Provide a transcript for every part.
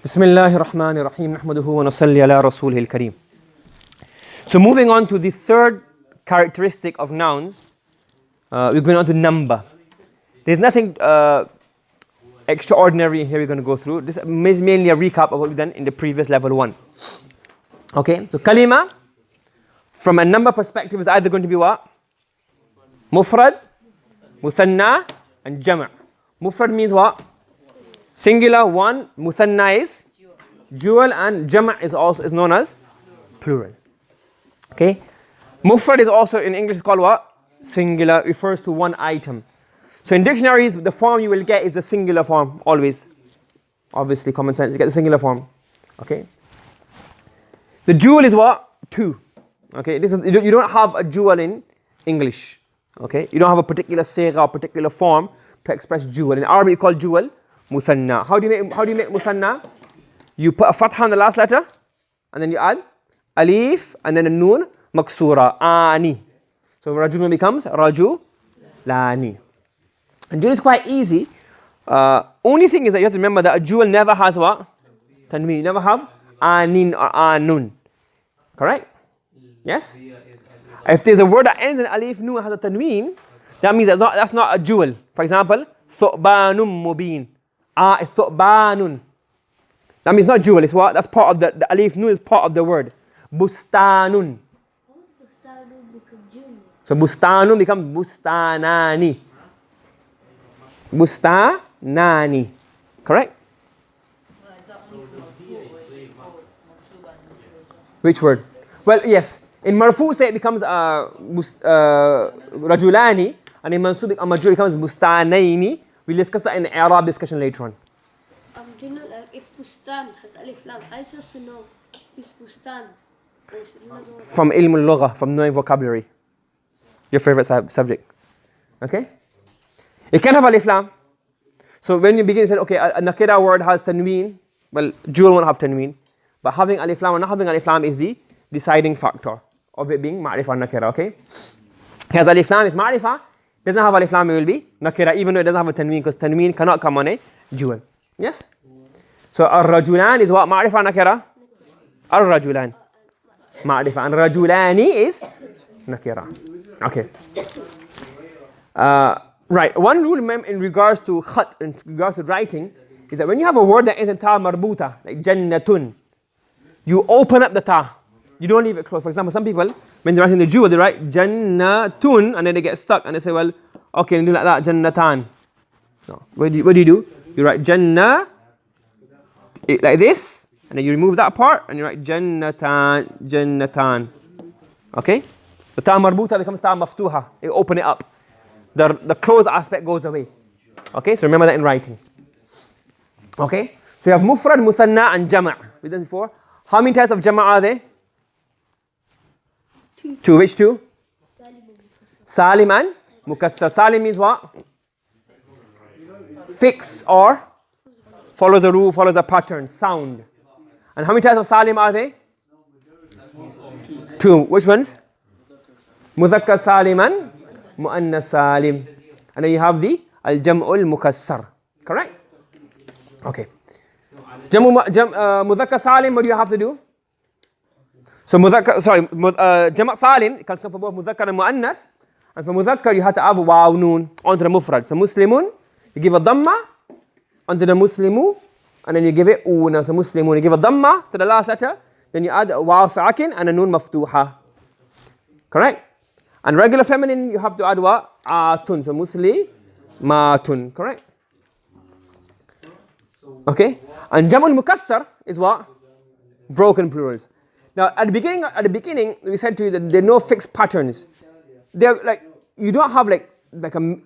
بسم الله الرحمن الرحيم نحمده ونصلي على رسوله الكريم. So moving on to the third characteristic of nouns, we're going on to number. There's nothing extraordinary here we're going to go through. This is mainly a recap of what we've done in the previous level 1. Okay, so kalima from a number perspective is either going to be what? Mufrad, Muthanna and Jama'. Mufrad means what? Singular, one. Muthanna is dual, and Jama' is also known as plural. Okay, Mufrad is also in English called what? Singular, refers to one item. So in dictionaries, the form you will get is the singular form always. Obviously, common sense, you get the singular form. Okay. The dual is what? Two. Okay, this is, you don't have a dual in English. Okay, you don't have a particular sigha or particular form to express dual. In Arabic, you call dual Muthanna. How do you make Muthanna? You put a fatha on the last letter, and then you add alif, and then a noon maksura, ani. So rajulun becomes rajulani. And dual is quite easy. Only thing is that you have to remember that a dual never has what? Tanween. You never have anin or anun. Correct? Yes? If there's a word that ends in alif noon and has a tanween, that means that's not a dual. For example, thu'banum mubin. Thu'banun. That means not dual, it's what? That's part of the alif noon is part of the word. Bustanun. So bustanun becomes bustanani. Bustanani. Correct? Which word? Well, yes. In marfu say it becomes rajulani, and in mansub majrur becomes bustanaini. We'll discuss that in the Arab discussion later on. Do you know if bustan has alif lam, how are you supposed to know it's bustan? From ilm al-lugha, from knowing vocabulary. Your favorite subject. Okay? It can have alif lam. So when you begin to say, okay, a nakira word has tanween, well, dual won't have tanween. But having alif lam or not having alif lam is the deciding factor of it being ma'rifah nakira, okay? It has alif lam, it's ma'rifah. Doesn't have alif lam, it will be nakira, even though it doesn't have a tanween, because tanween cannot come on a dual. Yes? So ar-rajulan is what? Ma'rifah nakira? Ar-rajulan. Ma'rifah. And rajulani is nakira. Okay. Right. One rule in regards to khat, in regards to writing, is that when you have a word that ends in ta marbuta, like jannatun, you open up the ta. You don't leave it closed. For example, some people, when they're writing the jewel, they write jannatun, and then they get stuck, and they say, well, okay, do like that, jannatan. No. What do you do? You write jannah, like this, and then you remove that part, and you write jannatan. Okay? The ta marbuta becomes ta maftuha. You open it up. The closed aspect goes away. Okay? So remember that in writing. Okay? So you have mufrad, muthanna, and jama'. We've done before. How many types of jama' are there? Two. Which two? Salim and mukassar. Salim means what? Fix or follows a rule, follows a pattern, sound. And how many types of salim are there? Two. Which ones? Mudhakkar salim and muannas salim. And then you have the al-jam'ul mukassar. Correct? Okay. Mudhakkar salim, what do you have to do? So jama' salim can come for both mudhakkar and muannath. And for mudhakkar you have to add waw noon onto the mufrad. So muslimun, you give a dhamma onto the muslimu, and then you give it una to muslimun. You give a dhamma to the last letter, then you add waw sakin and a noon maftuha. Correct? And regular feminine you have to add what? Atun. So muslimatun. Correct? Okay? And jam'ul mukassar is what? Broken plurals. Now at the beginning we said to you that there are no fixed patterns. They're like, you don't have like an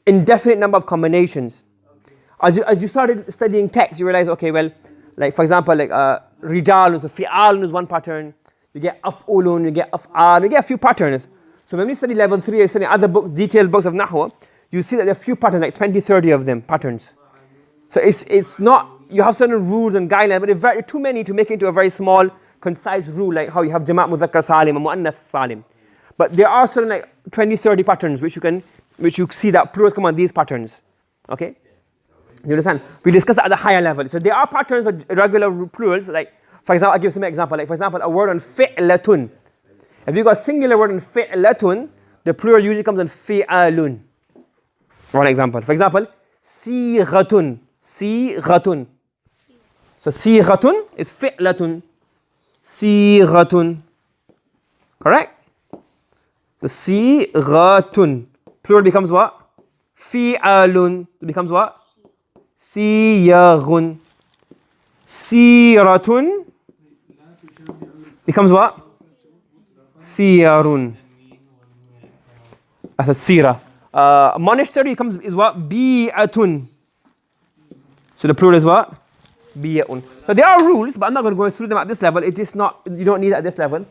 indefinite number of combinations. As you started studying text, you realize, okay, well, like for example, like rijalun, so fi'alun is one pattern. You get af'ulun, you get af'al, you get a few patterns. So when we study level 3 or study other books, detailed books of Nahw, you see that there are a few patterns, like 20, 30 of them, patterns. So it's not, you have certain rules and guidelines, but they're too many to make it into a very small, concise rule, like how you have jama' mudhakkar salim and muannath salim. But there are certain like 20, 30 patterns which you see that plurals come on these patterns. Okay? You understand? We discuss at the higher level. So there are patterns of irregular plurals. Like, for example, I'll give some example. Like, for example, a word on fi'latun. If you got a singular word on fi'latun, the plural usually comes on fi'alun. One example. For example, sighatun. Sighatun. So sighatun is fi'latun. Sighatun. Correct? So sighatun. Plural becomes what? Fi'alun. It becomes what? Siyaghun. Siratun becomes what? Siyarun. That's a sira. Monastery is what? Bi'atun. So the plural is what? Bi'atun. So there are rules, but I'm not going to go through them at this level. It's just not, you don't need it at this level.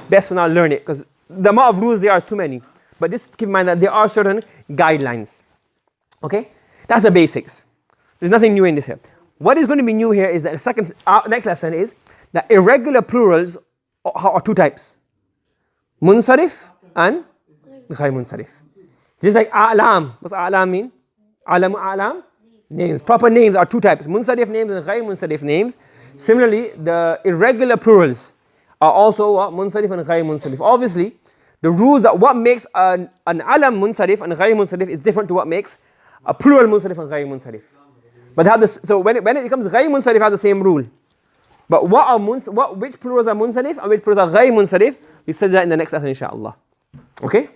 Best for now learn it, because the amount of rules there are too many. But just keep in mind that there are certain guidelines. Okay? That's the basics. There's nothing new in this here. What is going to be new here is that the next lesson is that irregular plurals are two types. Munsarif and ghayr munsarif. Just like a'lam. What's a'lam mean? A'lam? Names. Proper names are two types. Munsarif names and ghayr munsarif names. Similarly, the irregular plurals are also munsarif and ghayr munsarif. Obviously, the rules that what makes an alam munsarif and ghayr munsarif is different to what makes a plural munsarif and ghayr munsarif. But so when it becomes ghayr munsarif, has the same rule. But which plurals are munsarif and which plurals are ghayr munsarif, we study that in the next lesson, inshallah. Okay?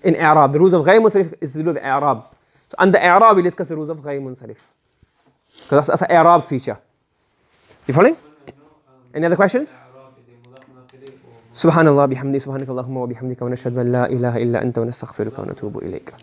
In i'rab, the rules of ghayr munsarif is the rule of i'rab. So under i'rab, we discuss the rules of ghayr munsarif. Because that's an i'rab feature. You following? Any other questions? سبحان الله بحمده سبحانك اللهم وبحمدك ونشهد أن لا إله إلا أنت ونستغفرك ونتوب إليك